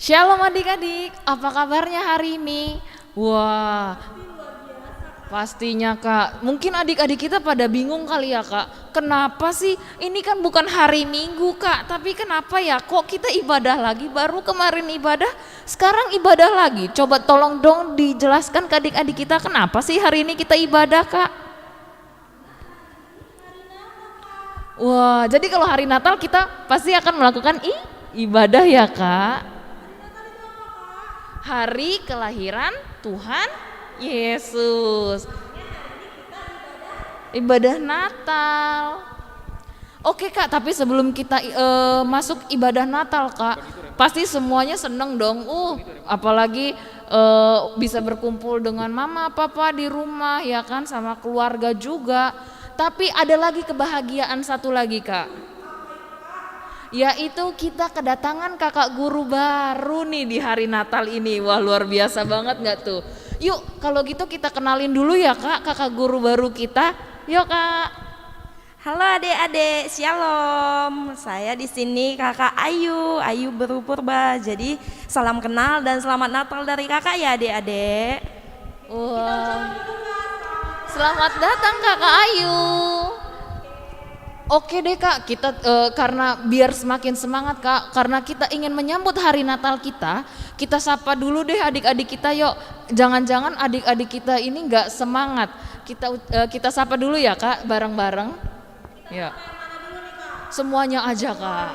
Shalom adik-adik, apa kabarnya hari ini? Wah, pastinya Kak. Mungkin adik-adik kita pada bingung kali ya Kak. Kenapa sih? Ini kan bukan hari Minggu Kak, tapi kenapa ya kok kita ibadah lagi? Baru kemarin ibadah, sekarang ibadah lagi. Coba tolong dong dijelaskan ke adik-adik kita kenapa sih hari ini kita ibadah Kak? Wah, jadi kalau hari Natal kita pasti akan melakukan ibadah ya Kak. Hari kelahiran Tuhan Yesus. Ibadah Natal. Oke Kak, tapi sebelum kita masuk ibadah Natal Kak, pasti semuanya seneng dong. Apalagi bisa berkumpul dengan mama, papa di rumah ya kan, sama keluarga juga. Tapi ada lagi kebahagiaan satu lagi Kak. Yaitu kita kedatangan kakak guru baru nih di hari Natal ini. Wah luar biasa banget gak tuh? Yuk kalau gitu kita kenalin dulu ya Kak, kakak guru baru kita. Yuk Kak. Halo adik-adik, shalom. Saya di sini Kakak Ayu Berupurba. Jadi salam kenal dan selamat Natal dari Kakak ya adik-adik. Wah. Selamat datang Kakak Ayu. Oke deh Kak, kita karena biar semakin semangat Kak, karena kita ingin menyambut hari Natal kita sapa dulu deh adik-adik kita yuk. Jangan-jangan adik-adik kita ini nggak semangat. Kita sapa dulu ya Kak, bareng-bareng. Ya. Semuanya aja Kak.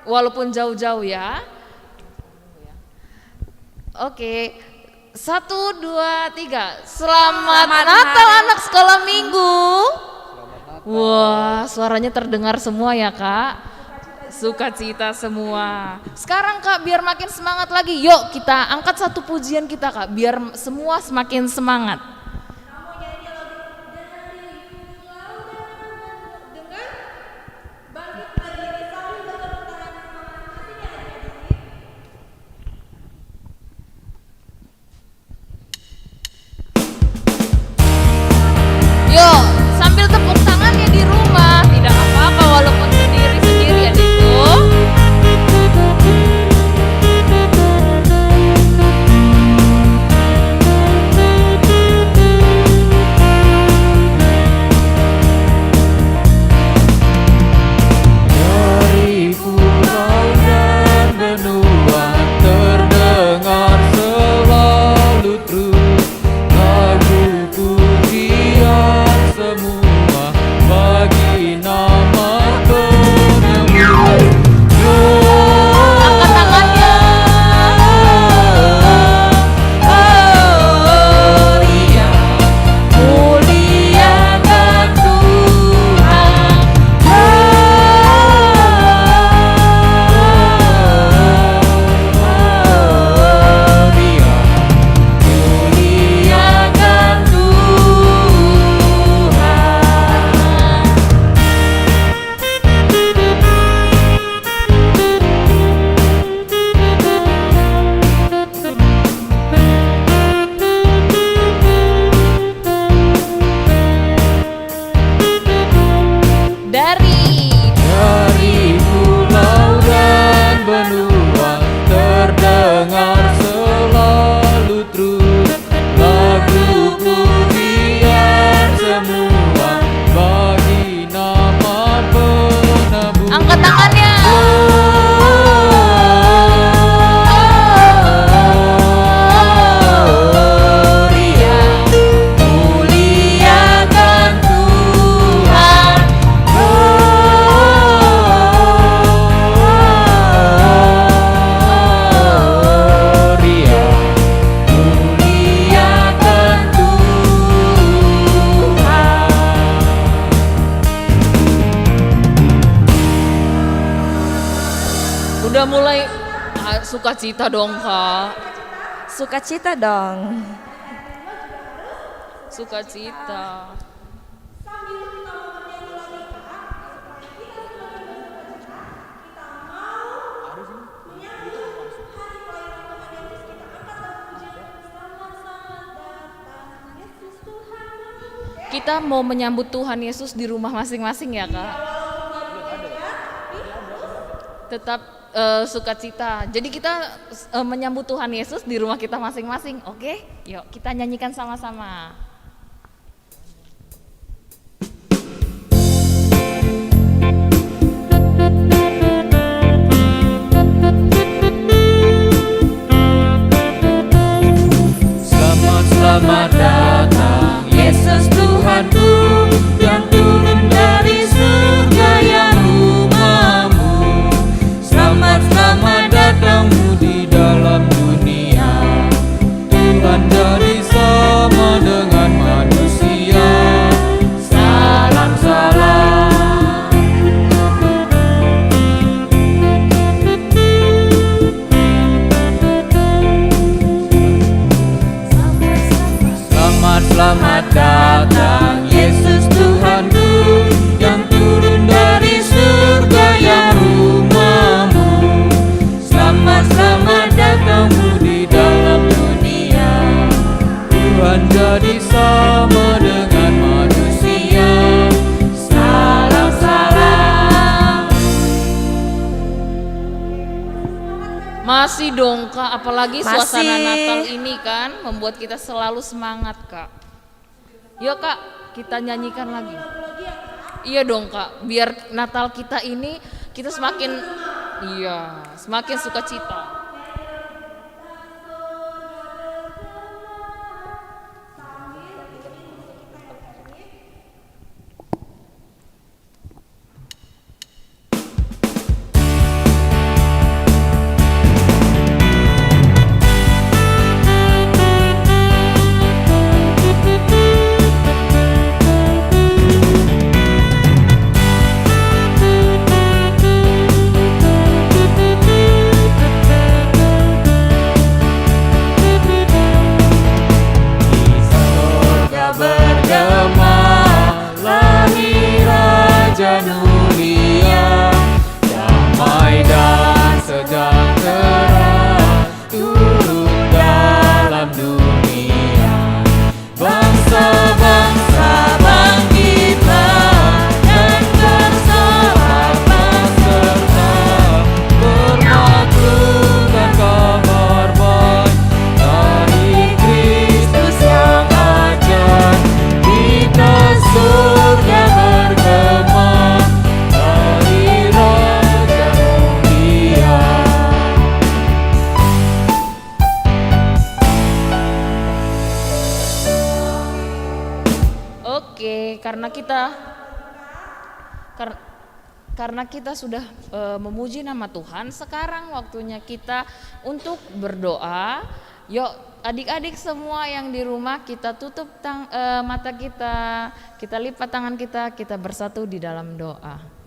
Walaupun jauh-jauh ya. Oke. 1, 2, 3. Selamat Natal anak sekolah minggu. Wah, suaranya terdengar semua ya Kak. Sukacita semua. Sekarang Kak, biar makin semangat lagi, yuk kita angkat satu pujian kita Kak, biar semua semakin semangat. Yuk, sambil tepuk tangannya di rumah, tidak apa-apa walaupun sendiri-sendiri adikku. Dari pulau dan benua terdengar selalu terus lagu pujian semua bagi nama penebus. Angkat tangannya. Gloria, muliakan Tuhan. Gloria, muliakan Tuhan. Dari pulau dan benua terdengar selalu terus lagu pujian semua bagi nama penebus. Angkat tangannya. Gloria, muliakan Tuhan. Gloria, muliakan Tuhan. Udah mulai sukacita dong Kak. Sukacita dong. Sukacita. Kita mau menyambut Tuhan Yesus di rumah masing-masing ya Kak. Tetap sukacita. Jadi kita menyambut Tuhan Yesus di rumah kita masing-masing. Oke, yuk kita nyanyikan sama-sama. Selamat datang Yesus Tuhanku yang turun dari surga yang rumahmu. Selamat datangmu di dalam dunia. Tuhan jadi sama dengan manusia. Salam salam. Selamat datang Yesus Tuhanku yang turun dari surga yang rumahmu. Selamat datangmu di dalam dunia. Tuhan jadi sama dengan manusia. Salam salam. Masih dong Kak, apalagi suasana Masih. Natal ini kan membuat kita selalu semangat Kak. Yuk Kak, kita nyanyikan lagi. Iya dong Kak, biar Natal kita ini kita semakin sukacita. Mulia, damai dan sejahtera turun dalam dunia. Bangsa-bangsa bangkitlah dan bersorak serta bermaklukan kabar baik dari Kristus yang ajar. Kita surga bergema dari Raja Mulia. Oke, karena kita sudah memuji nama Tuhan, sekarang waktunya kita untuk berdoa. Yuk adik-adik semua yang di rumah, kita tutup mata kita lipat tangan kita bersatu di dalam doa.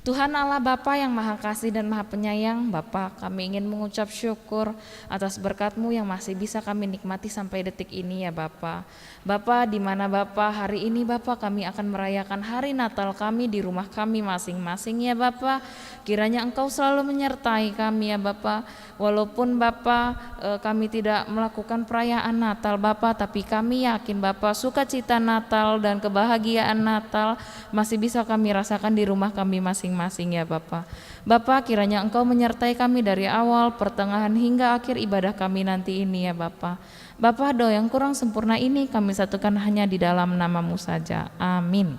Tuhan Allah Bapa yang Maha Kasih dan Maha Penyayang, Bapa, kami ingin mengucap syukur atas berkat-Mu yang masih bisa kami nikmati sampai detik ini ya Bapa. Bapa, di mana Bapa hari ini Bapa kami akan merayakan hari Natal kami di rumah kami masing-masing ya Bapa. Kiranya Engkau selalu menyertai kami ya Bapa. Walaupun Bapa kami tidak melakukan perayaan Natal Bapa, tapi kami yakin Bapa sukacita Natal dan kebahagiaan Natal masih bisa kami rasakan di rumah kami masing-masing ya Bapa. Bapa, kiranya Engkau menyertai kami dari awal, pertengahan hingga akhir ibadah kami nanti ini ya Bapa. Bapa, doa yang kurang sempurna ini kami satukan hanya di dalam nama-Mu saja. Amin.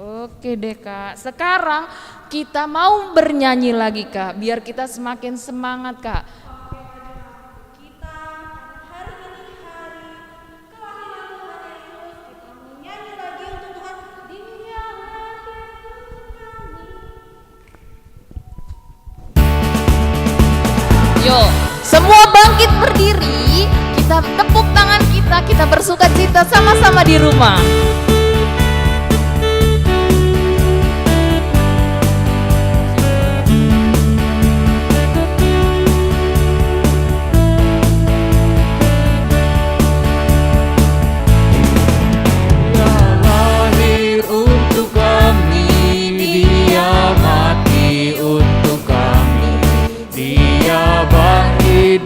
Oke deh Kak, sekarang kita mau bernyanyi lagi Kak, biar kita semakin semangat Kak. Yuk, semua bangkit berdiri, kita tepuk tangan kita bersuka cita sama-sama di rumah.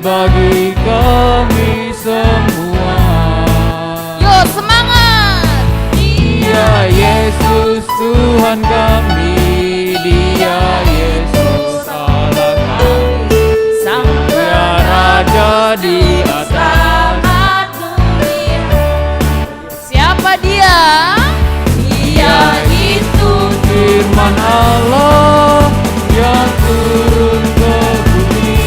Bagi kami semua. Yo semangat. firman Allah yang turun ke bumi,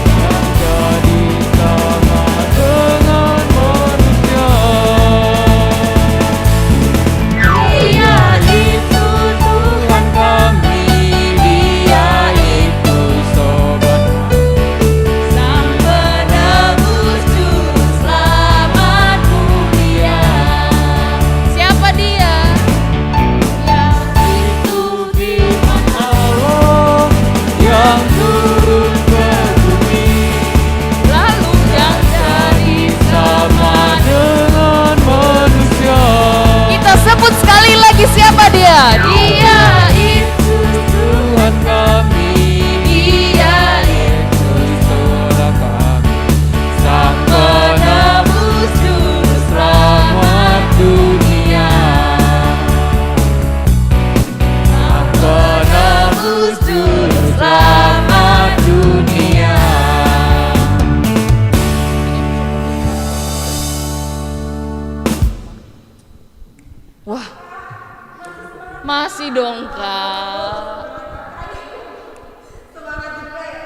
yang jadi sama dengan manusia. Dia itu Tuhan kami, Dia itu sobat Sang penebus juru selamat dunia. Siapa dia? itu firman Allah yang turun ke bumi, Lalu yang jadi sama dengan manusia. Kita sebut sekali lagi siapa dia? Dia itu Tuhan kami, Dia itu saudara kami, Sang penebus juru Selamat dunia, Sang penebus juru selamat dunia. Wah, masih dong Kak. Semangat juga ya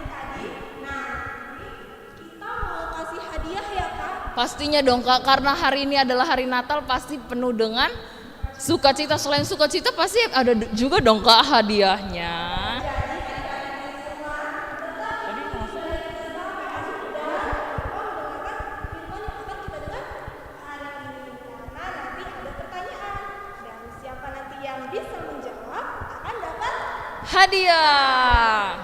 tadi. Nah, kita mau kasih hadiah ya Kak. Pastinya dong Kak, karena hari ini adalah hari Natal pasti penuh dengan sukacita. Selain sukacita pasti ada juga dong Kak hadiahnya. Siapa nanti yang bisa menjawab akan dapat Hadiah.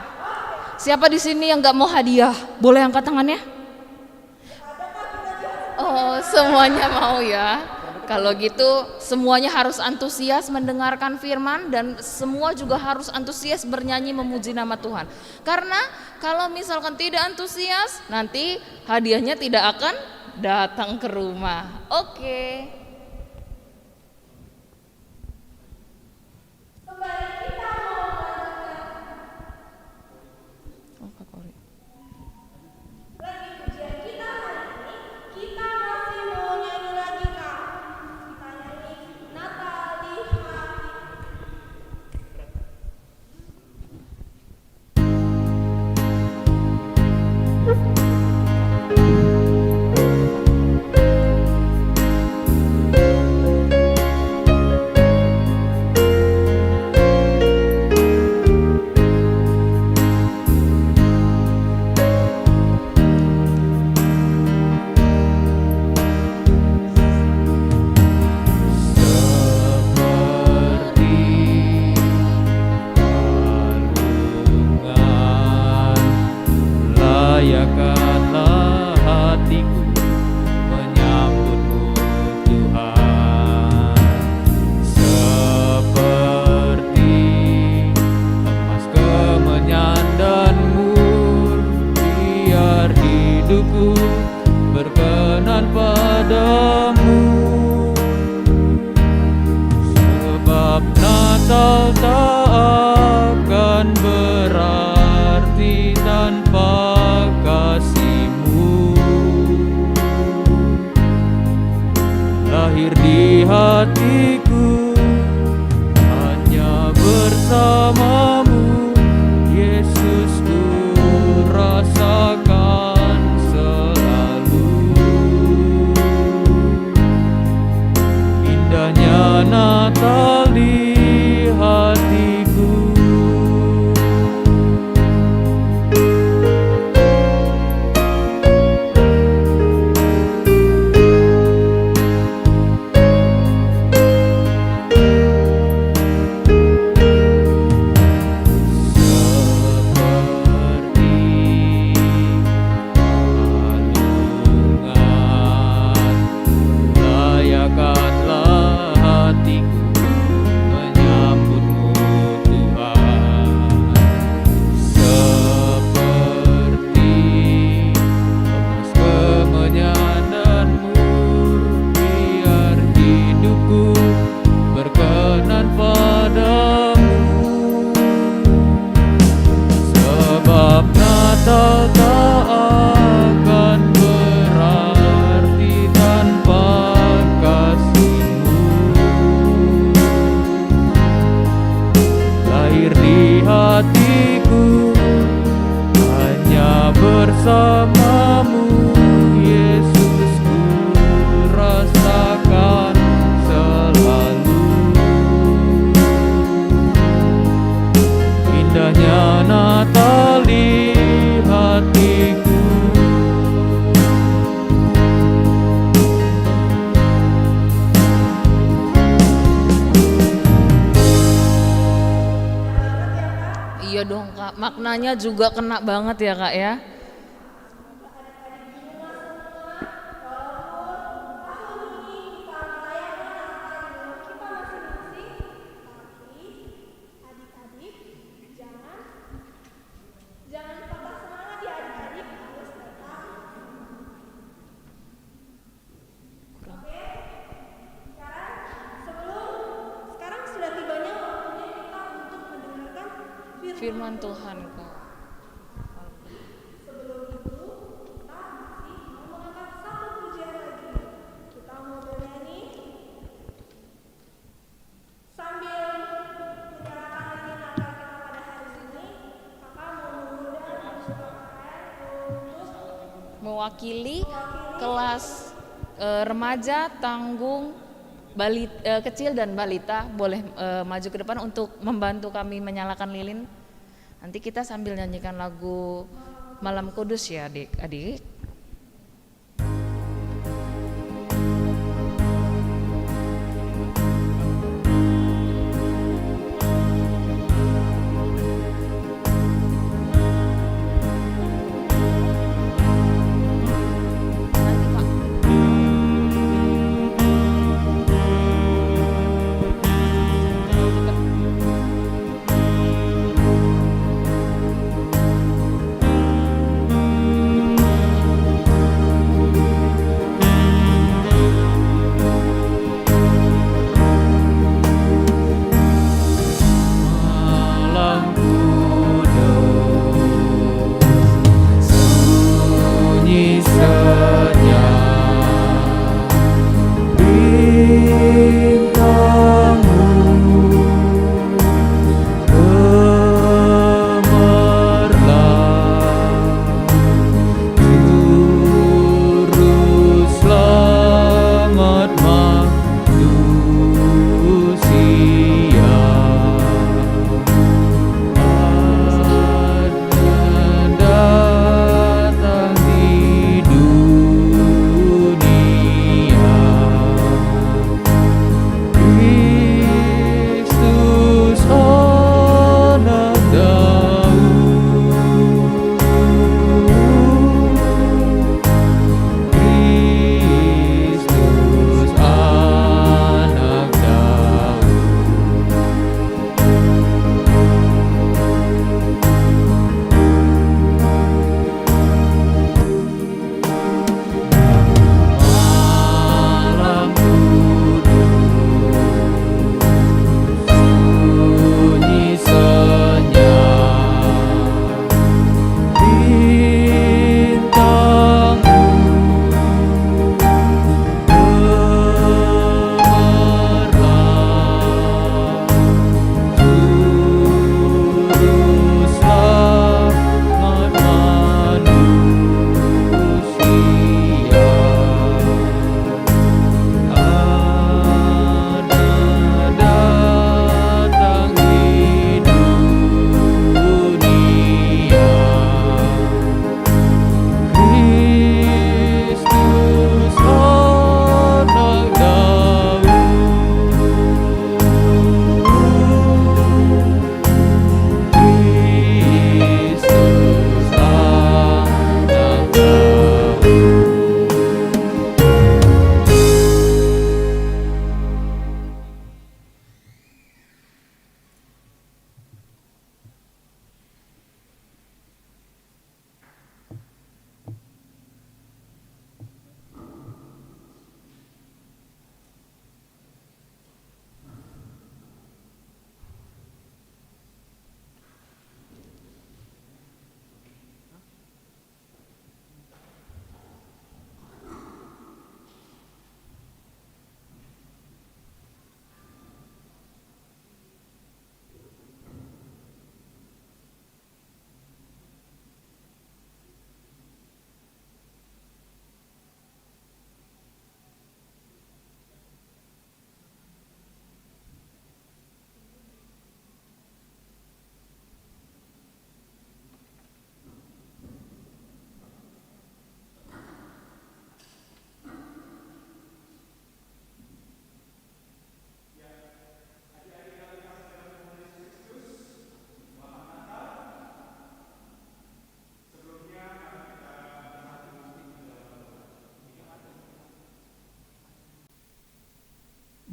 Siapa di sini yang nggak mau hadiah? Boleh angkat tangannya? Oh, semuanya mau ya. Kalau gitu semuanya harus antusias mendengarkan firman dan semua juga harus antusias bernyanyi memuji nama Tuhan. Karena kalau misalkan tidak antusias, nanti hadiahnya tidak akan datang ke rumah. Oke. Oh, Kak Kori. lagi ujian kita hari ini. Kita masih mau nyanyi lagi Kak. Kita nyanyi Natal di hati. Seperti palungan, layakkanlah hatiku menyambutmu Tuhan. Seperti emas kemenyan dan mur, biar hidupku berkenan padamu. Sebab Natal tak akan berarti tanpa kasih-Mu. Lahir di hatiku hanya bersamamu, Yesus ku rasakan selalu. Indahnya Natal di hatiku. maknanya juga kena banget ya Kak ya. Sekarang sudah tibanya waktunya kita untuk mendengarkan Firman Tuhan Kak. Sebelum itu, kita masih mau mengangkat satu pujian lagi. Kita mau bernyanyi sambil menyalakan lilin Natal kita pada hari ini. Kakak mau mengundang Anugerah untuk Mewakili kelas remaja, tanggung, kecil dan balita boleh maju ke depan untuk membantu kami menyalakan lilin. Nanti kita sambil nyanyikan lagu Malam Kudus ya adik-adik. Nanti Pak.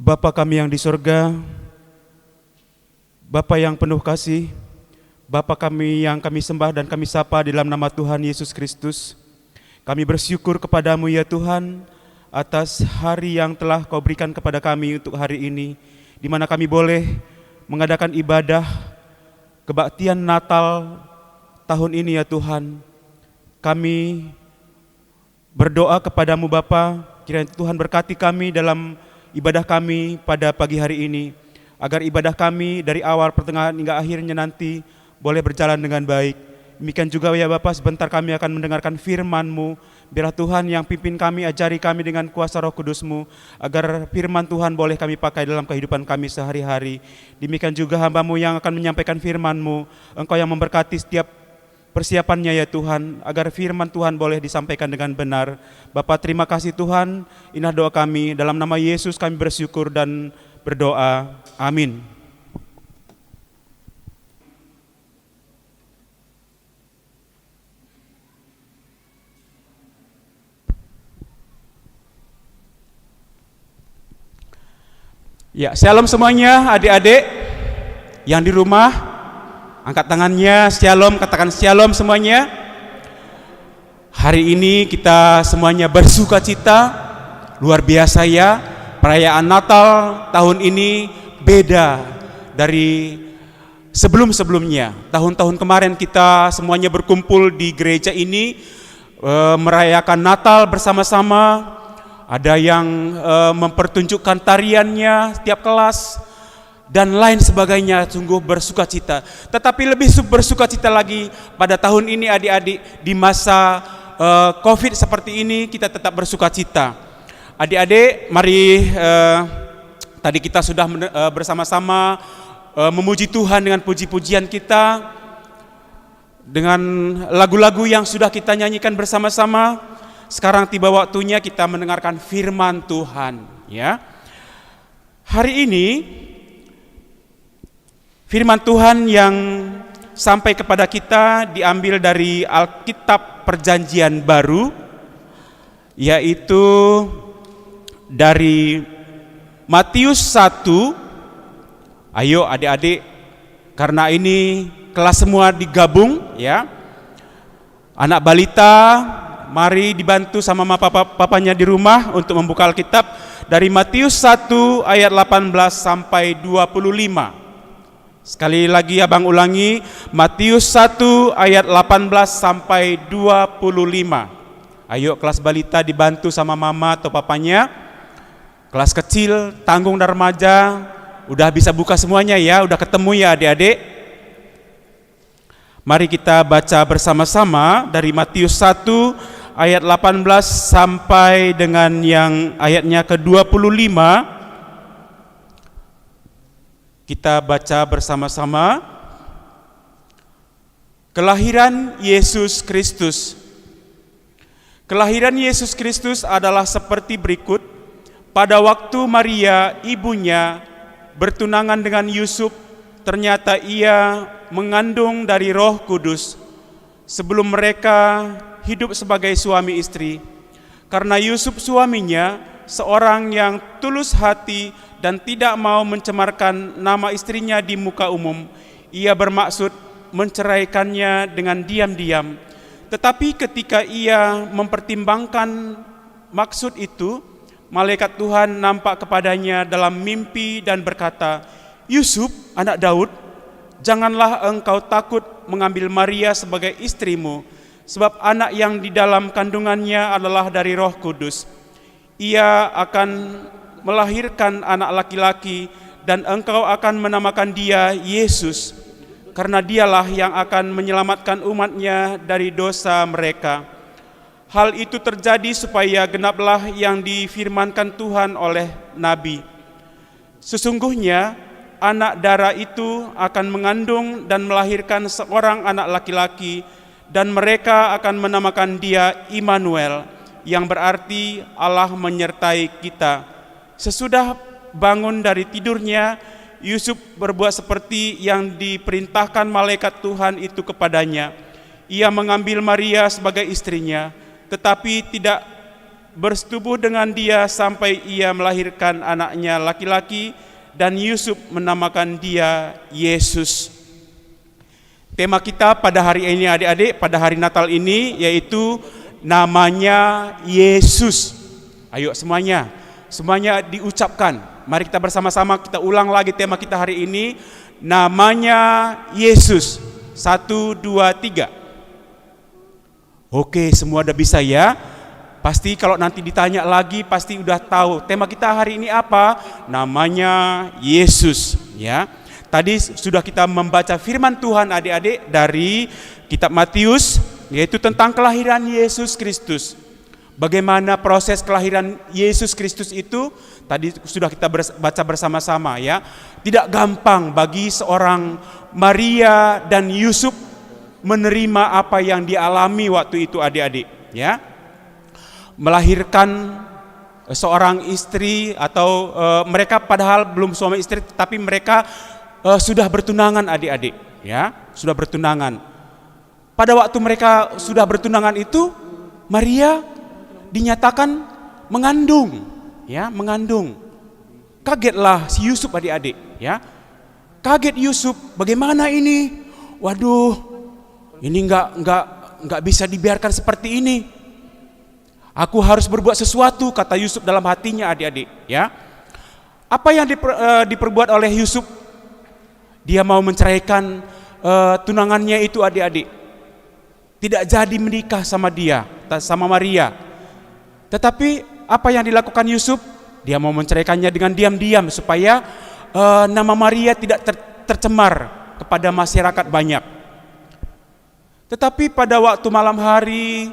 Bapa kami yang di surga, Bapa yang penuh kasih, Bapa kami yang kami sembah dan kami sapa di dalam nama Tuhan Yesus Kristus. Kami bersyukur kepadamu ya Tuhan atas hari yang telah Kau berikan kepada kami untuk hari ini, di mana kami boleh mengadakan ibadah kebaktian Natal tahun ini ya Tuhan. Kami berdoa kepadamu Bapa, kiranya Tuhan berkati kami dalam ibadah kami pada pagi hari ini, agar ibadah kami dari awal, pertengahan hingga akhirnya nanti boleh berjalan dengan baik. Demikian juga ya Bapa, sebentar kami akan mendengarkan firman-Mu. Biarlah Tuhan yang pimpin kami, ajari kami dengan kuasa Roh Kudus-Mu, agar firman Tuhan boleh kami pakai dalam kehidupan kami sehari-hari. Demikian juga hamba-Mu yang akan menyampaikan firman-Mu, Engkau yang memberkati setiap persiapannya ya Tuhan, agar firman Tuhan boleh disampaikan dengan benar. Bapa, terima kasih Tuhan, inilah doa kami, dalam nama Yesus kami bersyukur dan berdoa, amin. Ya, shalom semuanya adik-adik yang di rumah, angkat tangannya, shalom, katakan shalom semuanya. Hari ini kita semuanya bersuka cita, luar biasa ya, perayaan Natal tahun ini beda dari sebelum-sebelumnya. Tahun-tahun kemarin kita semuanya berkumpul di gereja ini, merayakan Natal bersama-sama. Ada yang mempertunjukkan tariannya setiap kelas dan lain sebagainya, sungguh bersuka cita. Tetapi lebih bersuka cita lagi pada tahun ini adik-adik, di masa COVID seperti ini kita tetap bersuka cita. Adik-adik, mari tadi kita sudah bersama-sama memuji Tuhan dengan puji-pujian kita, dengan lagu-lagu yang sudah kita nyanyikan bersama-sama. Sekarang tiba waktunya kita mendengarkan firman Tuhan ya. Hari ini firman Tuhan yang sampai kepada kita diambil dari Alkitab Perjanjian Baru, yaitu dari Matius 1. Ayo adik-adik, karena ini kelas semua digabung ya. Anak balita, mari dibantu sama mama papanya di rumah untuk membuka Alkitab dari Matius 1 ayat 18 sampai 25. Sekali lagi abang ulangi, Matius 1 ayat 18 sampai 25. Ayo kelas balita dibantu sama mama atau papanya. Kelas kecil, tanggung dan remaja udah bisa buka semuanya ya, udah ketemu ya adik-adik. Mari kita baca bersama-sama dari Matius 1 ayat 18 sampai dengan yang ayatnya ke-25. Kita baca bersama-sama. Kelahiran Yesus Kristus. Kelahiran Yesus Kristus adalah seperti berikut. Pada waktu Maria, ibunya, bertunangan dengan Yusuf, ternyata ia mengandung dari Roh Kudus. Sebelum mereka hidup sebagai suami istri, karena Yusuf suaminya seorang yang tulus hati dan tidak mau mencemarkan nama istrinya di muka umum, ia bermaksud menceraikannya dengan diam-diam. Tetapi ketika ia mempertimbangkan maksud itu, malaikat Tuhan nampak kepadanya dalam mimpi dan berkata, "Yusuf, anak Daud, janganlah engkau takut mengambil Maria sebagai istrimu, sebab anak yang di dalam kandungannya adalah dari Roh Kudus. Ia akan melahirkan anak laki-laki dan engkau akan menamakan dia Yesus, karena dialah yang akan menyelamatkan umatnya dari dosa mereka." Hal itu terjadi supaya genaplah yang difirmankan Tuhan oleh Nabi. Sesungguhnya anak darah itu akan mengandung dan melahirkan seorang anak laki-laki, dan mereka akan menamakan dia Immanuel, yang berarti Allah menyertai kita. Sesudah bangun dari tidurnya, Yusuf berbuat seperti yang diperintahkan malaikat Tuhan itu kepadanya. Ia mengambil Maria sebagai istrinya, tetapi tidak bersetubuh dengan dia sampai ia melahirkan anaknya laki-laki, dan Yusuf menamakan dia Yesus. Tema kita pada hari ini adik-adik, pada hari Natal ini, yaitu namanya Yesus. Ayo semuanya diucapkan. Mari kita bersama-sama kita ulang lagi tema kita hari ini, namanya Yesus. 1, 2, 3. Oke, semua udah bisa ya? Pasti kalau nanti ditanya lagi pasti udah tahu tema kita hari ini apa? Namanya Yesus, ya. Tadi sudah kita membaca firman Tuhan adik-adik dari kitab Matius, yaitu tentang kelahiran Yesus Kristus. Bagaimana proses kelahiran Yesus Kristus itu tadi sudah kita baca bersama-sama ya. Tidak gampang bagi seorang Maria dan Yusuf menerima apa yang dialami waktu itu adik-adik ya. Melahirkan seorang istri atau mereka padahal belum suami istri, tapi mereka sudah bertunangan adik-adik ya, sudah bertunangan. Pada waktu mereka sudah bertunangan itu, Maria dinyatakan mengandung, ya, mengandung. Kagetlah si Yusuf adik-adik, ya. Kaget Yusuf, bagaimana ini? Waduh, ini enggak bisa dibiarkan seperti ini. Aku harus berbuat sesuatu, kata Yusuf dalam hatinya adik-adik, ya. Apa yang diperbuat oleh Yusuf? Dia mau menceraikan tunangannya itu adik-adik. Tidak jadi menikah sama dia, sama Maria. Tetapi apa yang dilakukan Yusuf? Dia mau menceraikannya dengan diam-diam supaya nama Maria tidak tercemar kepada masyarakat banyak. Tetapi pada waktu malam hari,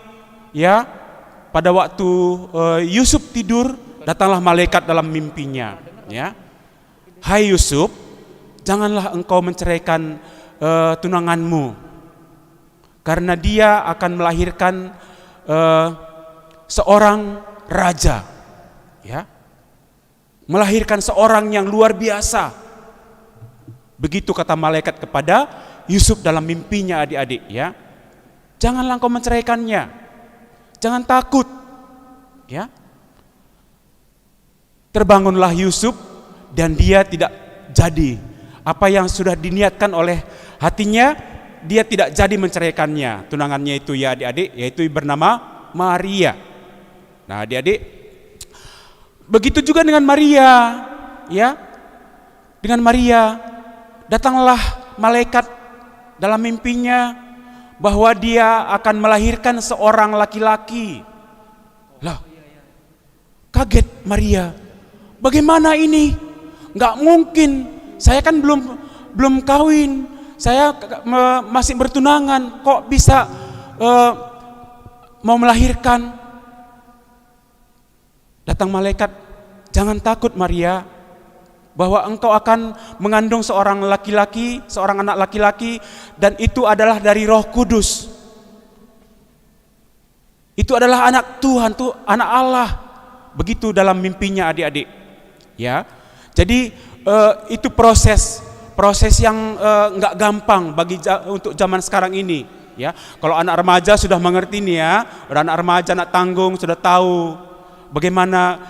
ya, pada waktu Yusuf tidur, datanglah malaikat dalam mimpinya, ya. Hai Yusuf, janganlah engkau menceraikan tunanganmu, karena dia akan melahirkan seorang raja, ya, melahirkan seorang yang luar biasa. Begitu kata malaikat kepada Yusuf dalam mimpinya adik-adik, ya. Janganlah engkau menceraikannya, jangan takut, ya. Terbangunlah Yusuf dan dia tidak jadi. Apa yang sudah diniatkan oleh hatinya, dia tidak jadi menceraikannya. Tunangannya itu ya adik-adik, yaitu bernama Maria. Nah adik-adik, begitu juga dengan Maria, ya. Dengan Maria, datanglah malaikat dalam mimpinya bahwa dia akan melahirkan seorang laki-laki. Lah, kaget Maria. Bagaimana ini? Nggak mungkin. Saya kan belum kawin, saya masih bertunangan, kok bisa mau melahirkan? Datang malaikat, jangan takut Maria, bahwa engkau akan mengandung seorang laki-laki, seorang anak laki-laki, dan itu adalah dari Roh Kudus. Itu adalah anak Tuhan, tuh anak Allah. Begitu dalam mimpinya adik-adik, ya. Jadi itu proses yang nggak gampang untuk zaman sekarang ini, ya. Kalau anak remaja sudah mengerti nih ya, anak remaja, anak tanggung sudah tahu bagaimana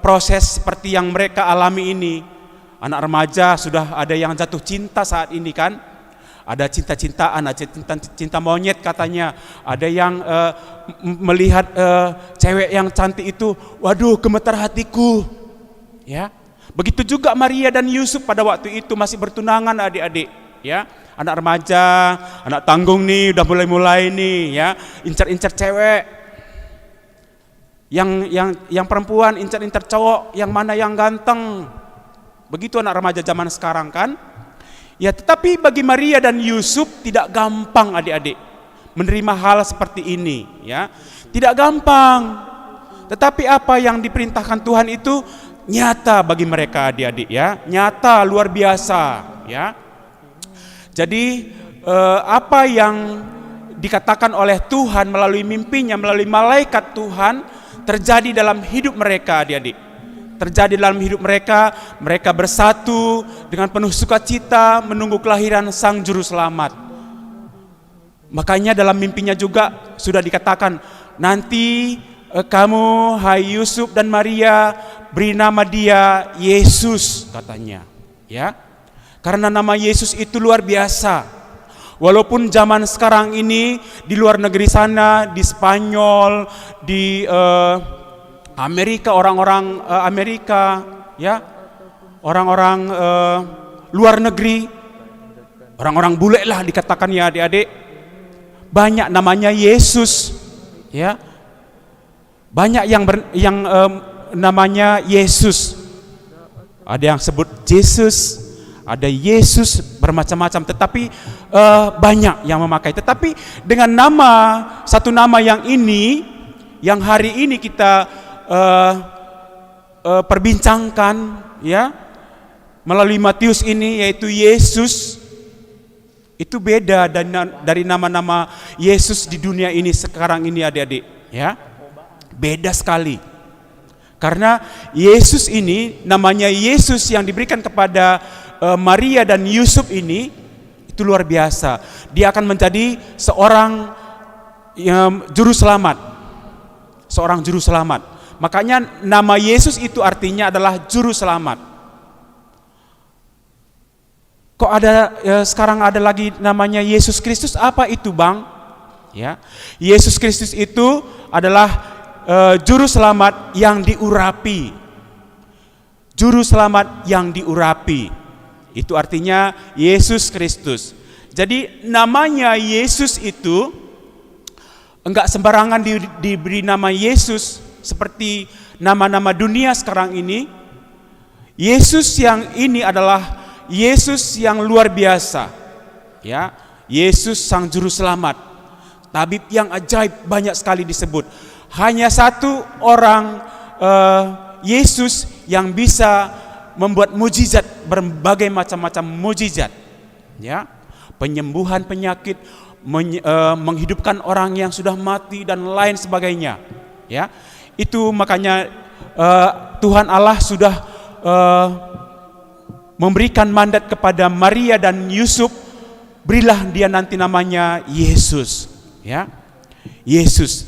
proses seperti yang mereka alami ini. Anak remaja sudah ada yang jatuh cinta saat ini kan, ada cinta-cintaan, ada cinta monyet katanya, ada yang melihat cewek yang cantik itu, waduh gemetar hatiku, ya. Begitu juga Maria dan Yusuf pada waktu itu masih bertunangan adik-adik, ya. Anak remaja, anak tanggung nih udah mulai nih, ya, incar-incar cewek. Yang perempuan incar-incar cowok, yang mana yang ganteng. Begitu anak remaja zaman sekarang kan. Ya, tetapi bagi Maria dan Yusuf tidak gampang adik-adik menerima hal seperti ini, ya. Tidak gampang. Tetapi apa yang diperintahkan Tuhan itu nyata bagi mereka adik-adik, ya, nyata luar biasa, ya. Jadi apa yang dikatakan oleh Tuhan melalui mimpinya, melalui malaikat Tuhan terjadi dalam hidup mereka adik-adik. Terjadi dalam hidup mereka, mereka bersatu dengan penuh sukacita menunggu kelahiran Sang Juru Selamat. Makanya dalam mimpinya juga sudah dikatakan nanti kamu hai Yusuf dan Maria beri nama dia Yesus katanya, ya. Karena nama Yesus itu luar biasa. Walaupun zaman sekarang ini di luar negeri sana, di Spanyol, di Amerika, orang-orang Amerika, ya, orang-orang luar negeri, orang-orang bule lah dikatakan ya adik-adik, banyak namanya Yesus, ya. Banyak yang namanya Yesus. Ada yang sebut Yesus, ada Yesus bermacam-macam, tetapi banyak yang memakai. Tetapi dengan satu nama yang ini, yang hari ini kita perbincangkan, ya, melalui Matius ini, yaitu Yesus, itu beda dari nama-nama Yesus di dunia ini sekarang ini adik-adik, ya. Beda sekali. Karena Yesus ini, namanya Yesus yang diberikan kepada Maria dan Yusuf ini, itu luar biasa. Dia akan menjadi seorang juru selamat. Seorang juru selamat. Makanya nama Yesus itu artinya adalah juru selamat. Kok sekarang ada lagi namanya Yesus Kristus? Apa itu, Bang? Ya. Yesus Kristus itu adalah juru selamat yang diurapi. Juru selamat yang diurapi. Itu artinya Yesus Kristus. Jadi namanya Yesus itu enggak sembarangan diberi nama Yesus seperti nama-nama dunia sekarang ini. Yesus yang ini adalah Yesus yang luar biasa. Ya, Yesus sang juru selamat. Tabib yang ajaib banyak sekali disebut. Hanya satu orang Yesus yang bisa membuat mujizat, berbagai macam-macam mujizat, ya, penyembuhan penyakit, menghidupkan orang yang sudah mati dan lain sebagainya, ya. Itu makanya Tuhan Allah sudah memberikan mandat kepada Maria dan Yusuf, berilah dia nanti namanya Yesus, ya, Yesus.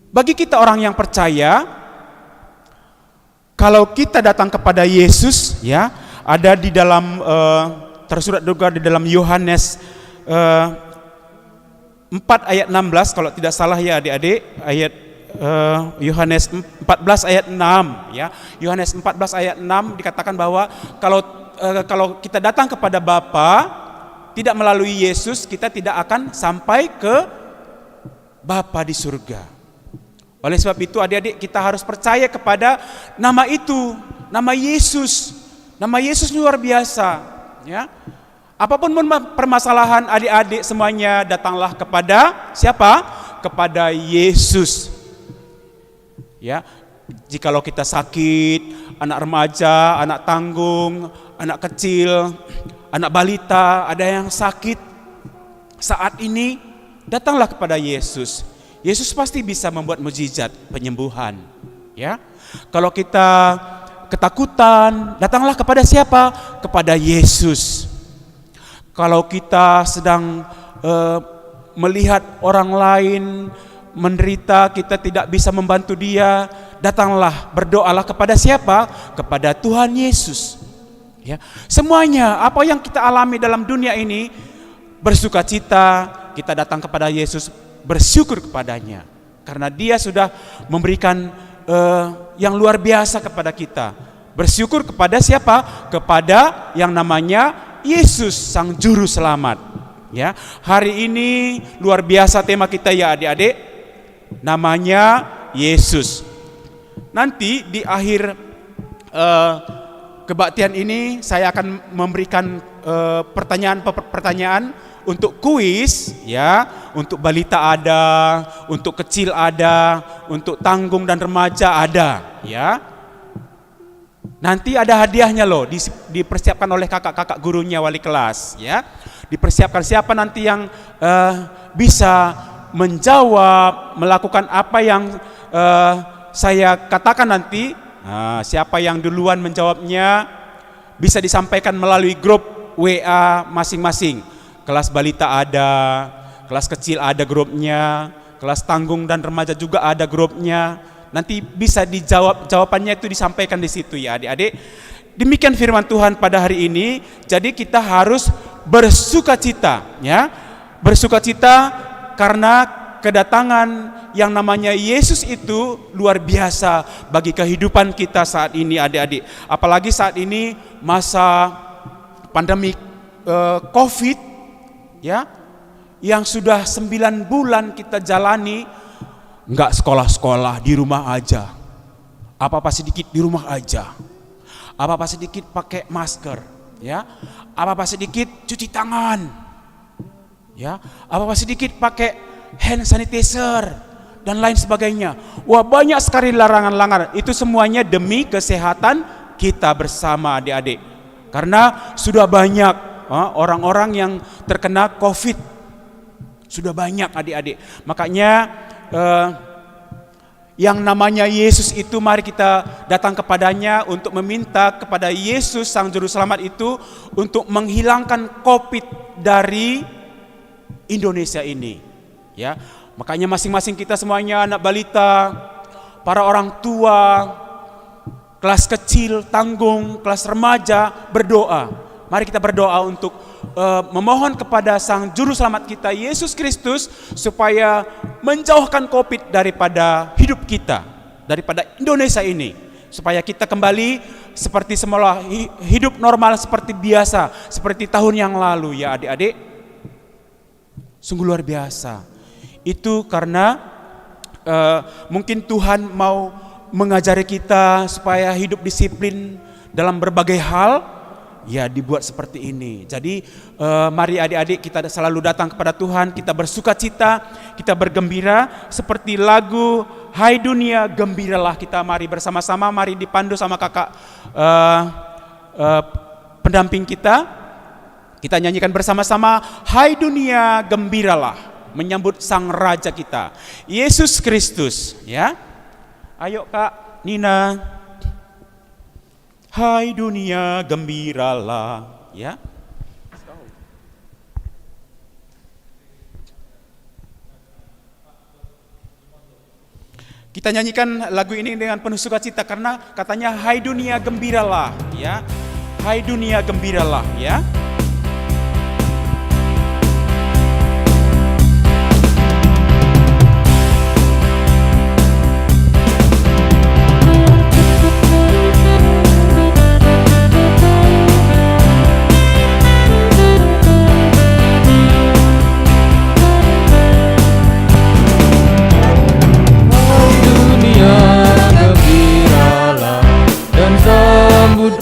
Bagi kita orang yang percaya, kalau kita datang kepada Yesus, ya, ada di dalam tersurat juga di dalam Yohanes 4 ayat 16 kalau tidak salah ya adik-adik, ayat Yohanes 14 ayat 6, ya. Yohanes 14 ayat 6 dikatakan bahwa kalau kita datang kepada Bapa tidak melalui Yesus, kita tidak akan sampai ke Bapa di surga. Oleh sebab itu adik-adik kita harus percaya kepada nama itu, nama Yesus. Nama Yesus luar biasa, ya. Apapun permasalahan adik-adik semuanya datanglah kepada siapa? Kepada Yesus. Ya. Jikalau kita sakit, anak remaja, anak tanggung, anak kecil, anak balita, ada yang sakit saat ini, datanglah kepada Yesus. Yesus pasti bisa membuat mujizat penyembuhan, ya. Kalau kita ketakutan, datanglah kepada siapa? Kepada Yesus. Kalau kita sedang melihat orang lain menderita, kita tidak bisa membantu dia, datanglah, berdoalah kepada siapa? Kepada Tuhan Yesus. Ya. Semuanya apa yang kita alami dalam dunia ini, bersukacita, kita datang kepada Yesus, bersyukur kepadanya karena dia sudah memberikan yang luar biasa kepada kita. Bersyukur kepada siapa? Kepada yang namanya Yesus sang juru selamat, ya. Hari ini luar biasa tema kita ya adik-adik, namanya Yesus. Nanti di akhir kebaktian ini saya akan memberikan pertanyaan untuk kuis, ya, untuk balita ada, untuk kecil ada, untuk tanggung dan remaja ada, ya. Nanti ada hadiahnya loh, dipersiapkan oleh kakak-kakak gurunya wali kelas, ya. Dipersiapkan siapa nanti yang bisa menjawab, melakukan apa yang saya katakan nanti. Nah, siapa yang duluan menjawabnya bisa disampaikan melalui grup WA masing-masing. Kelas balita ada, kelas kecil ada grupnya, kelas tanggung dan remaja juga ada grupnya. Nanti bisa dijawab, jawabannya itu disampaikan di situ ya adik-adik. Demikian firman Tuhan pada hari ini. Jadi kita harus bersukacita ya. Bersukacita karena kedatangan yang namanya Yesus itu luar biasa bagi kehidupan kita saat ini adik-adik. Apalagi saat ini masa pandemi COVID ya, yang sudah 9 bulan kita jalani, enggak sekolah-sekolah, di rumah aja. Apa-apa sedikit di rumah aja. Apa-apa sedikit pakai masker, ya. Apa-apa sedikit cuci tangan. Ya, apa-apa sedikit pakai hand sanitizer dan lain sebagainya. Wah, banyak sekali larangan-larangan. Itu semuanya demi kesehatan kita bersama adik-adik. Karena sudah banyak orang-orang yang terkena COVID. Sudah banyak adik-adik. Makanya yang namanya Yesus itu, mari kita datang kepadanya untuk meminta kepada Yesus Sang Juru Selamat itu untuk menghilangkan COVID dari Indonesia ini. Ya, makanya masing-masing kita semuanya, anak balita, para orang tua, kelas kecil, tanggung, kelas remaja, berdoa. Mari kita berdoa untuk memohon kepada Sang Juru Selamat kita Yesus Kristus supaya menjauhkan COVID daripada hidup kita, daripada Indonesia ini, supaya kita kembali seperti semula, hidup normal seperti biasa, seperti tahun yang lalu ya adik-adik. Sungguh luar biasa. Itu karena mungkin Tuhan mau mengajari kita supaya hidup disiplin dalam berbagai hal. Ya, dibuat seperti ini. Jadi mari adik-adik kita selalu datang kepada Tuhan, kita bersukacita, kita bergembira seperti lagu Hai Dunia Gembiralah. Kita mari bersama-sama, mari dipandu sama kakak pendamping kita. Kita nyanyikan bersama-sama Hai Dunia Gembiralah, menyambut Sang Raja kita Yesus Kristus ya. Ayo Kak Nina. Hai dunia gembiralah ya. Kita nyanyikan lagu ini dengan penuh sukacita karena katanya hai dunia gembiralah ya. Hai dunia gembiralah ya.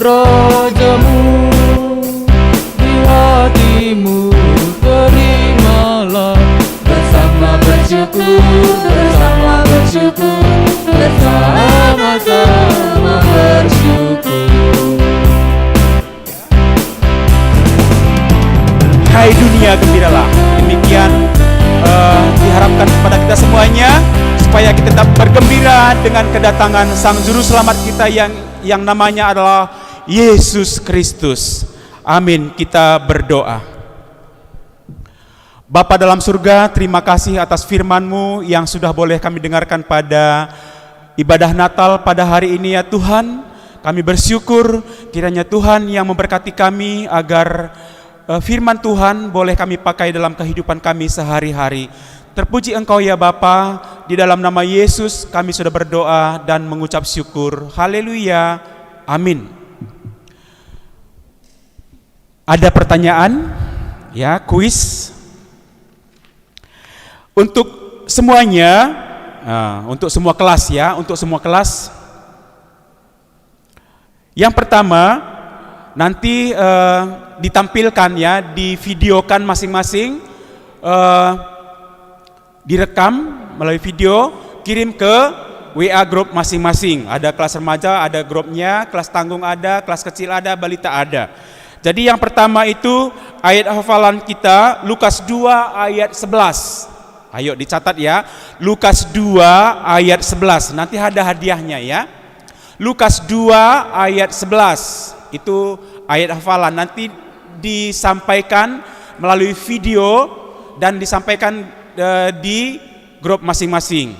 Rajamu di hatimu, terimalah bersama bersyukur, bersama-sama bersyukur. Hai dunia gembiralah. Demikian diharapkan kepada kita semuanya supaya kita tetap bergembira dengan kedatangan Sang Juru Selamat kita yang namanya adalah Yesus Kristus. Amin. Kita berdoa. Bapa dalam surga, terima kasih atas firman-Mu yang sudah boleh kami dengarkan pada ibadah Natal pada hari ini ya Tuhan. Kami bersyukur kiranya Tuhan yang memberkati kami agar firman Tuhan boleh kami pakai dalam kehidupan kami sehari-hari. Terpuji Engkau ya Bapa, di dalam nama Yesus kami sudah berdoa dan mengucap syukur. Haleluya. Amin. Ada pertanyaan? Ya, kuis. Untuk semuanya, untuk semua kelas ya, untuk semua kelas. Yang pertama, nanti ditampilkan ya, divideokan masing-masing, direkam melalui video, kirim ke WA grup masing-masing. Ada kelas remaja, ada grupnya, kelas tanggung ada, kelas kecil ada, balita ada. Jadi yang pertama itu ayat hafalan kita Lukas 2 ayat 11. Ayo dicatat ya. Lukas 2 ayat 11. Nanti ada hadiahnya ya. Lukas 2 ayat 11. Itu ayat hafalan. Nanti disampaikan melalui video dan disampaikan di grup masing-masing.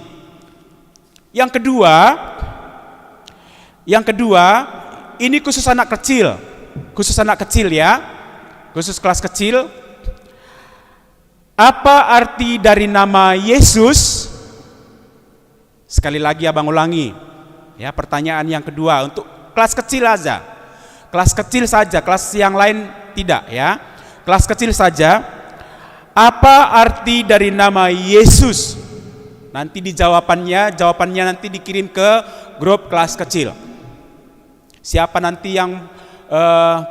Yang kedua, ini khusus anak kecil ya, khusus kelas kecil. Apa arti dari nama Yesus? Sekali lagi abang ulangi, ya, pertanyaan yang kedua untuk kelas kecil aja, kelas yang lain tidak ya, kelas kecil saja. Apa arti dari nama Yesus? Nanti jawabannya nanti dikirim ke grup kelas kecil. Siapa nanti yang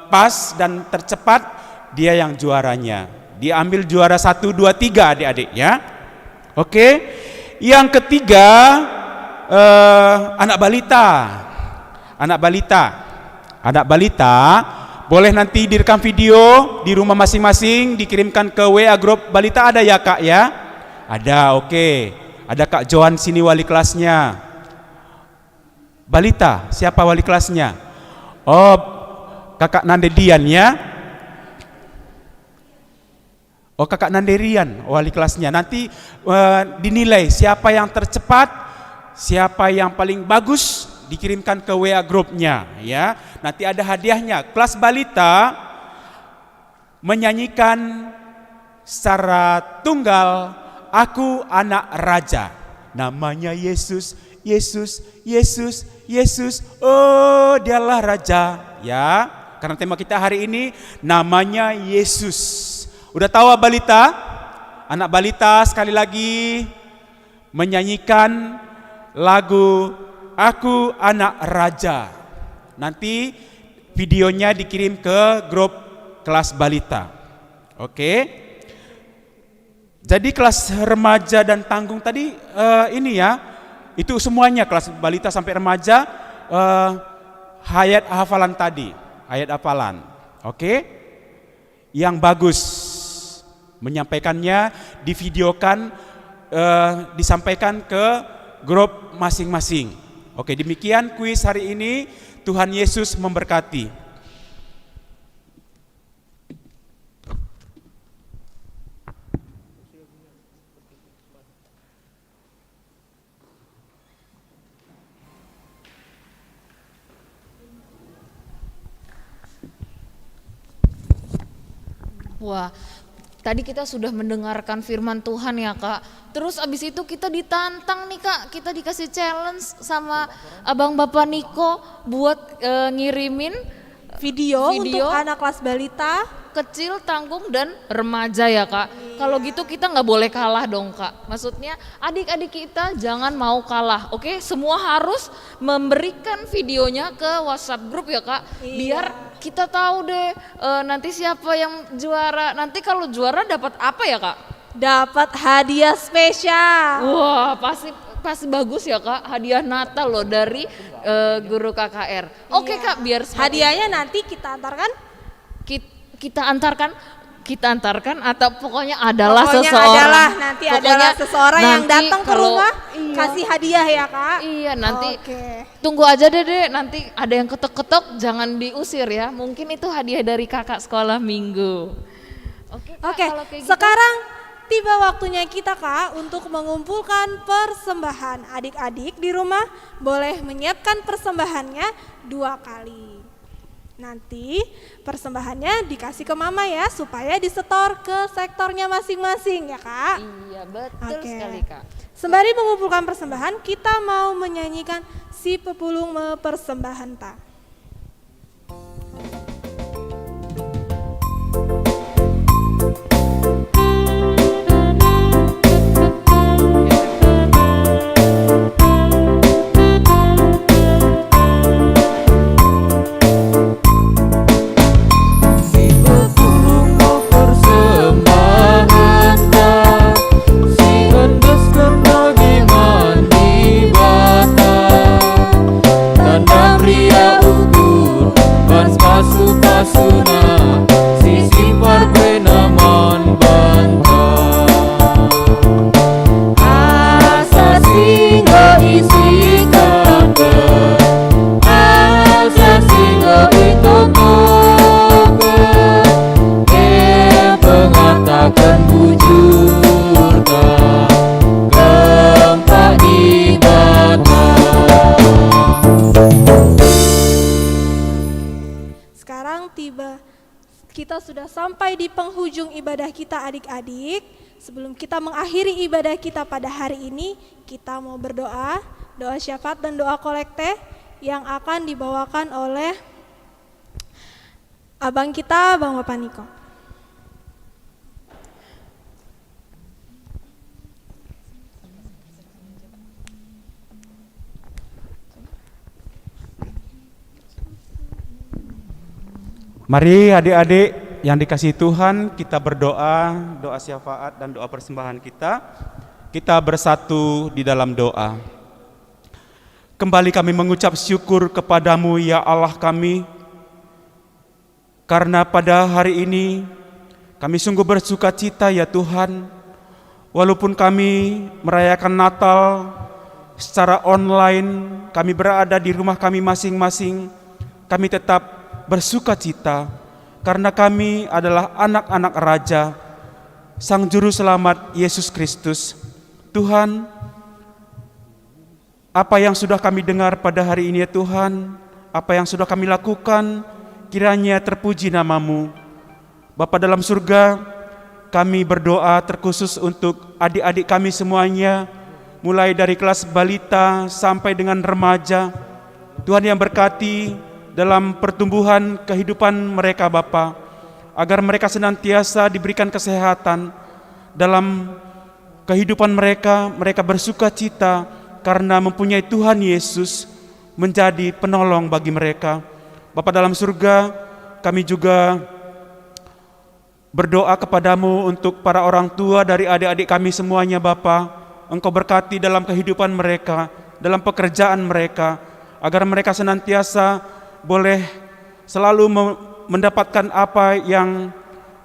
pas dan tercepat, dia yang juaranya. Diambil juara 1, 2, 3 adik-adik ya. Oke. Yang ketiga, anak balita boleh nanti direkam video di rumah masing-masing, dikirimkan ke WA grup balita, ada ya Kak ya? Ada, oke. Ada Kak Johan sini wali kelasnya. Balita, siapa wali kelasnya? Oh, Kakak Nandedian ya? Oh, Kakak Nanderian wali kelasnya. Nanti dinilai siapa yang tercepat, siapa yang paling bagus, dikirimkan ke WA grupnya ya. Nanti ada hadiahnya. Kelas balita menyanyikan secara tunggal Aku Anak Raja. Namanya Yesus, Yesus, Yesus, Yesus. Oh, dialah raja ya. Karena tema kita hari ini namanya Yesus. Udah tahu balita? Anak balita sekali lagi menyanyikan lagu Aku Anak Raja. Nanti videonya dikirim ke grup kelas balita. Oke. Jadi kelas remaja dan tanggung tadi ini ya, itu semuanya kelas balita sampai remaja, ayat hafalan tadi, ayat hafalan. Oke. Yang bagus menyampaikannya divideokan, disampaikan ke grup masing-masing. Oke, demikian kuis hari ini. Tuhan Yesus memberkati. Wah, tadi kita sudah mendengarkan firman Tuhan ya Kak. Terus abis itu kita ditantang nih Kak, kita dikasih challenge sama Abang Bapak Niko buat ngirimin Video untuk anak kelas balita. kecil, tanggung, dan remaja ya Kak. Kalau gitu kita nggak boleh kalah dong Kak. Maksudnya adik-adik kita jangan mau kalah, oke? Semua harus memberikan videonya ke WhatsApp grup ya Kak. Biar kita tahu deh nanti siapa yang juara. Nanti kalau juara dapat apa ya Kak? Dapat hadiah spesial. Wah, pasti bagus ya Kak. Hadiah Natal loh dari guru KKR. Oke Kak, biar Hadiahnya nanti kita antarkan. kita antarkan atau pokoknya adalah Pokoknya seseorang. nanti Pokoknya adalah seseorang yang nanti datang ke kalau- rumah iya. kasih hadiah ya Kak. Iya, nanti Oke. tunggu aja deh, nanti ada yang ketok-ketok jangan diusir ya. Mungkin itu hadiah dari kakak sekolah minggu. Oke, Kak, Oke, kalau kayak gitu. sekarang tiba waktunya kita Kak untuk mengumpulkan persembahan. Adik-adik di rumah boleh menyiapkan persembahannya 2 kali. Nanti persembahannya dikasih ke mama ya supaya disetor ke sektornya masing-masing ya Kak. Iya, betul Oke. sekali Kak. Sembari mengumpulkan persembahan, kita mau menyanyikan Si Pepulung Mempersembahkan Ta. Si pepulung mau persembahan tak, si endaskan daging di bata, tanda pria kita sudah sampai di penghujung ibadah kita adik-adik. Sebelum kita mengakhiri ibadah kita pada hari ini, kita mau berdoa, doa syafaat dan doa kolekte yang akan dibawakan oleh abang kita, Bang Bapak Niko. Mari adik-adik yang dikasihi Tuhan, kita berdoa, doa syafaat dan doa persembahan kita. Kita bersatu di dalam doa. Kembali kami mengucap syukur kepadamu ya Allah kami, karena pada hari ini kami sungguh bersuka cita ya Tuhan, walaupun kami merayakan Natal secara online, kami berada di rumah kami masing-masing, kami tetap bersuka cita karena kami adalah anak-anak Raja, Sang Juru Selamat Yesus Kristus. Tuhan, apa yang sudah kami dengar pada hari ini ya Tuhan, apa yang sudah kami lakukan, kiranya terpuji namamu. Bapa dalam surga, kami berdoa terkhusus untuk adik-adik kami semuanya, mulai dari kelas balita sampai dengan remaja. Tuhan yang berkati dalam pertumbuhan kehidupan mereka Bapa, agar mereka senantiasa diberikan kesehatan dalam kehidupan mereka, mereka bersuka cita karena mempunyai Tuhan Yesus menjadi penolong bagi mereka. Bapa dalam surga, kami juga berdoa kepadamu untuk para orang tua dari adik-adik kami semuanya Bapa. Engkau berkati dalam kehidupan mereka, dalam pekerjaan mereka, agar mereka senantiasa boleh selalu mendapatkan apa yang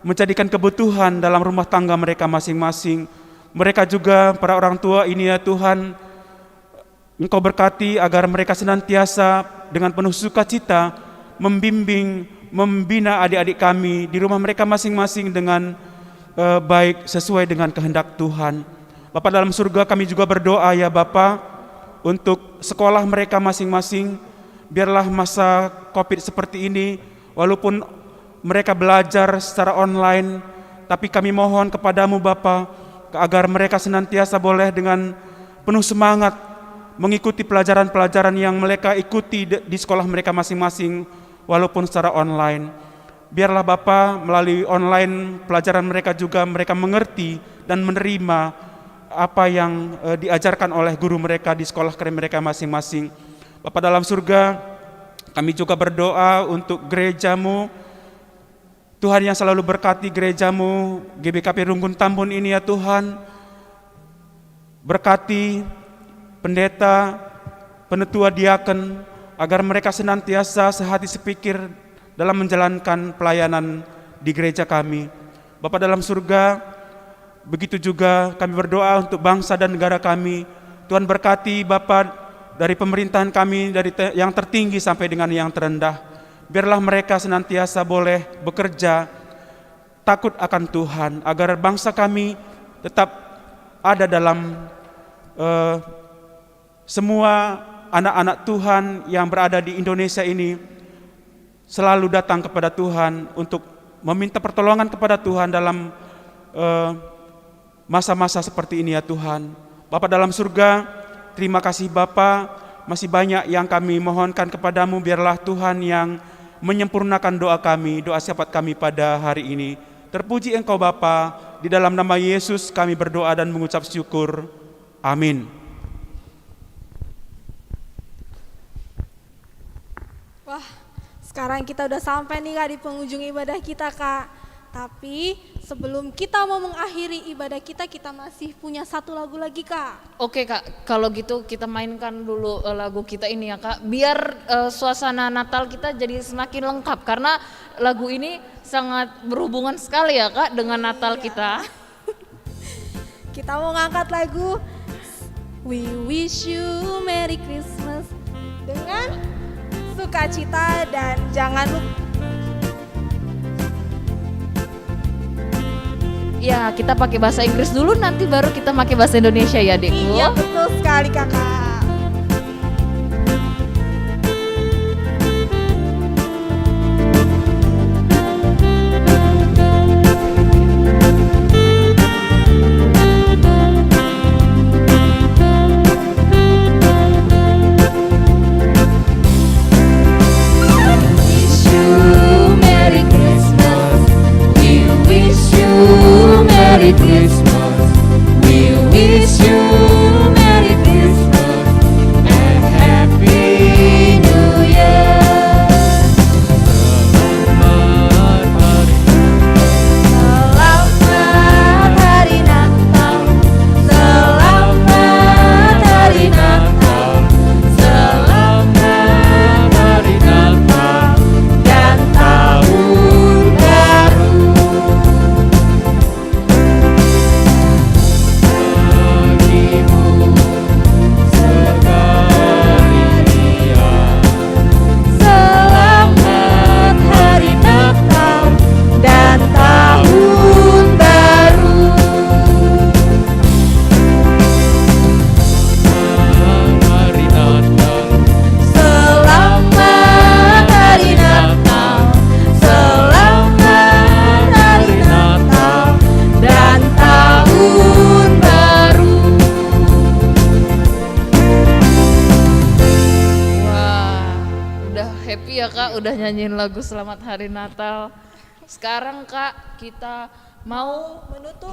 menjadikan kebutuhan dalam rumah tangga mereka masing-masing. Mereka juga para orang tua ini ya Tuhan, Engkau berkati agar mereka senantiasa dengan penuh sukacita membimbing, membina adik-adik kami di rumah mereka masing-masing dengan baik sesuai dengan kehendak Tuhan. Bapa dalam surga, kami juga berdoa ya Bapa untuk sekolah mereka masing-masing. Biarlah masa COVID seperti ini, walaupun mereka belajar secara online, tapi kami mohon kepadamu Bapa, agar mereka senantiasa boleh dengan penuh semangat mengikuti pelajaran-pelajaran yang mereka ikuti di sekolah mereka masing-masing, walaupun secara online. Biarlah Bapa, melalui online pelajaran mereka juga mereka mengerti dan menerima apa yang diajarkan oleh guru mereka di sekolah mereka masing-masing. Bapa dalam surga, kami juga berdoa untuk gerejamu, Tuhan yang selalu berkati gerejamu, GBKP Runggun Tambun ini ya Tuhan. Berkati pendeta, penetua diaken, agar mereka senantiasa sehati sepikir dalam menjalankan pelayanan di gereja kami. Bapa dalam surga, begitu juga kami berdoa untuk bangsa dan negara kami. Tuhan berkati Bapa, dari pemerintahan kami, dari yang tertinggi sampai dengan yang terendah. Biarlah mereka senantiasa boleh bekerja takut akan Tuhan, agar bangsa kami tetap ada dalam semua anak-anak Tuhan yang berada di Indonesia ini selalu datang kepada Tuhan untuk meminta pertolongan kepada Tuhan dalam masa-masa seperti ini ya Tuhan. Bapa dalam surga, terima kasih Bapa, masih banyak yang kami mohonkan kepadamu, biarlah Tuhan yang menyempurnakan doa kami, doa syafaat kami pada hari ini. Terpuji Engkau Bapa, di dalam nama Yesus kami berdoa dan mengucap syukur. Amin. Wah, sekarang kita udah sampai nih Kak di penghujung ibadah kita Kak. Tapi sebelum kita mau mengakhiri ibadah kita masih punya satu lagu lagi Kak. Oke Kak, kalau gitu kita mainkan dulu lagu kita ini ya Kak, biar suasana Natal kita jadi semakin lengkap, karena lagu ini sangat berhubungan sekali ya Kak dengan Natal kita. Kita mau ngangkat lagu We Wish You Merry Christmas dengan sukacita, dan jangan lupa Ya, kita pakai bahasa Inggris dulu, nanti baru kita pakai bahasa Indonesia ya, Dekku. Iya, betul sekali Kakak. happy ya Kak udah nyanyiin lagu Selamat Hari Natal. Sekarang Kak kita mau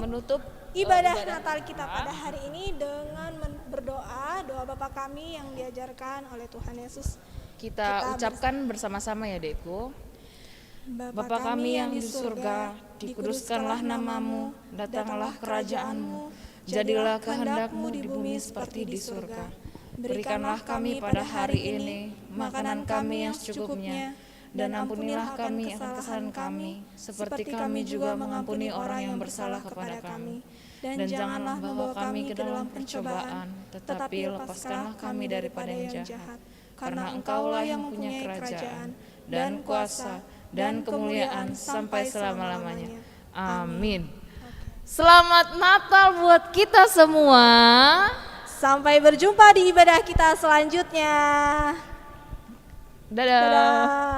menutup ibadah Natal kita pada hari ini dengan berdoa, doa Bapa kami yang diajarkan oleh Tuhan Yesus. kita ucapkan bersama-sama ya Dekku. Bapa kami yang di surga, dikuduskanlah namamu, datanglah kerajaanmu, jadilah kehendakmu di bumi seperti di surga. Berikanlah kami pada hari ini makanan kami yang secukupnya, dan ampunilah kami akan kesalahan kami, seperti kami juga mengampuni orang yang bersalah kepada kami. Dan janganlah membawa kami ke dalam pencobaan, tetapi lepaskanlah kami daripada yang jahat. Karena Engkaulah yang punya kerajaan, dan kuasa, dan kemuliaan sampai selama-lamanya. Amin. Selamat Natal buat kita semua. Sampai berjumpa di ibadah kita selanjutnya. Dadah. Dadah.